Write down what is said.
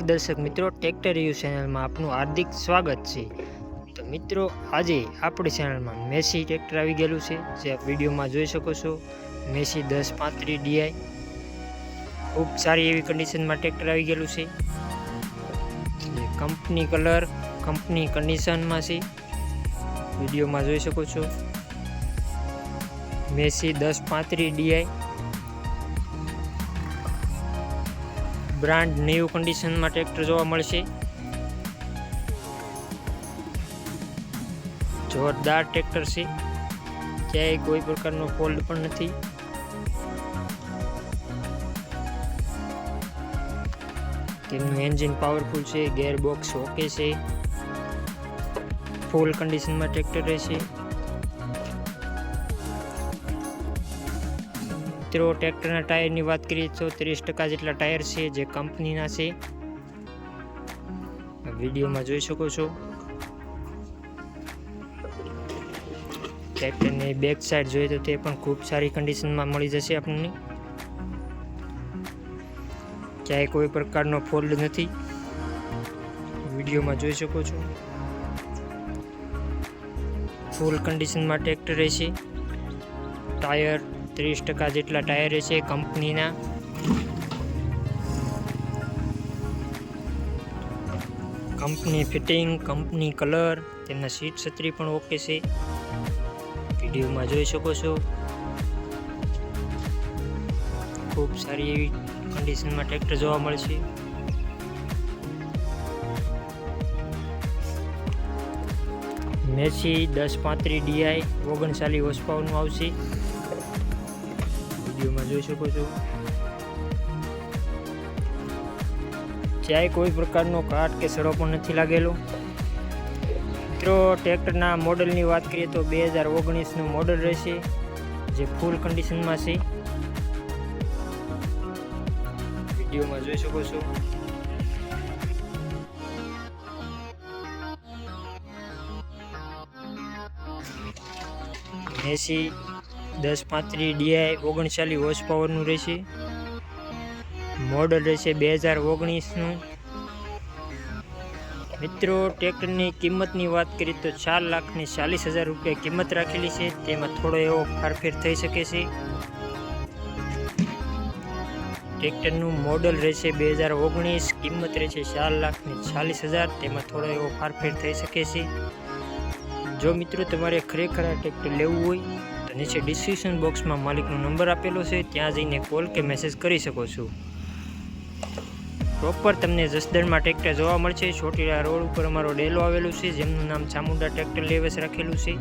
નમસ્કાર દર્શક મિત્રો, ટ્રેક્ટર રિવ્યુ ચેનલમાં આપનું હાર્દિક સ્વાગત છે। તો મિત્રો, આજે આપણી ચેનલમાં મેસી ટ્રેક્ટર આવી ગયેલું છે, જે આપ વિડીયોમાં જોઈ શકો છો। મેસી 1035 DI ખૂબ સારી એવી કન્ડિશનમાં ટ્રેક્ટર આવી ગયેલું છે। કંપની કલર, કંપની કન્ડિશનમાં છે, વિડીયોમાં જોઈ શકો છો। મેસી 1035 DI બ્રાન્ડ ન્યૂ કન્ડિશનમાં ટ્રેક્ટર જોવા મળશે। જોરદાર ટ્રેક્ટર છે, ક્યાંય કોઈ પ્રકારનો ફોલ્ટ પણ નથી। તેનું એન્જિન પાવરફુલ છે, ગેરબોક્સ ઓકે છે, ફૂલ કન્ડિશનમાં ટ્રેક્ટર રહેશે। મિત્રો, ટ્રેક્ટરના ટાયરની વાત કરીએ તો 30% જેટલા ટાયર છે, જે કંપનીના છે, વિડીયોમાં જોઈ શકો છો। ટ્રેક્ટરની બેક સાઈડ જોઈએ તો તે પણ ખૂબ સારી કન્ડિશનમાં મળી જશે આપણને, ક્યાંય કોઈ પ્રકારનો ફોલ્ટ નથી, વિડીયોમાં જોઈ શકો છો। ફૂલ કન્ડિશનમાં ટ્રેક્ટર રહેશે। ટાયર 30% જેટલા ટાયર રહેશે કંપનીના। કંપની ફિટિંગ, કંપની કલર, તેમના સીટ છત્રી પણ ઓકે છે, વિડીયોમાં જોઈ શકો છો। ખૂબ સારી એવી કન્ડિશનમાં ટ્રેક્ટર જોવા મળશે। મેસી 1035 DI 39 હોર્સ પાવરનું આવશે, વિડીયોમાં જોઈ શકો છો। ક્યાંય કોઈ પ્રકારનો કાટ કે સડો પણ નથી લાગેલો। મિત્રો, ટ્રેક્ટરના મોડલની વાત કરીએ તો 2019નું મોડલ રહેશે, જે ફૂલ કન્ડિશનમાં છે, વિડીયોમાં જોઈ શકો છો। મેસી 1035 DI 39 હોર્સ પાવરનું રહેશે, મોડલ રહેશે 2019નું। મિત્રો, ટ્રેક્ટરની કિંમતની વાત કરીએ તો 4,40,000 રૂપિયા કિંમત રાખેલી છે, તેમાં થોડો એવો ફારફેર થઈ શકે છે। ટ્રેક્ટરનું મોડલ રહેશે 2019, કિંમત રહેશે 4,40,000, તેમાં થોડો એવો ફારફેર થઈ શકે છે। જો મિત્રો તમારે ખરેખર આ ટ્રેક્ટર લેવું હોય તો નીચે ડિસ્ક્રિપ્શન બોક્સમાં માલિકનો નંબર આપેલો છે, ત્યાં જઈને કોલ કે મેસેજ કરી શકો છો। પ્રોપર તમને જસદણમાં ટ્રેક્ટર જોવા મળશે। ચોટીલા રોડ ઉપર અમારો ડેલો આવેલું છે, જેમનું નામ ચામુંડા ટ્રેક્ટર લેવેસ રાખેલું છે।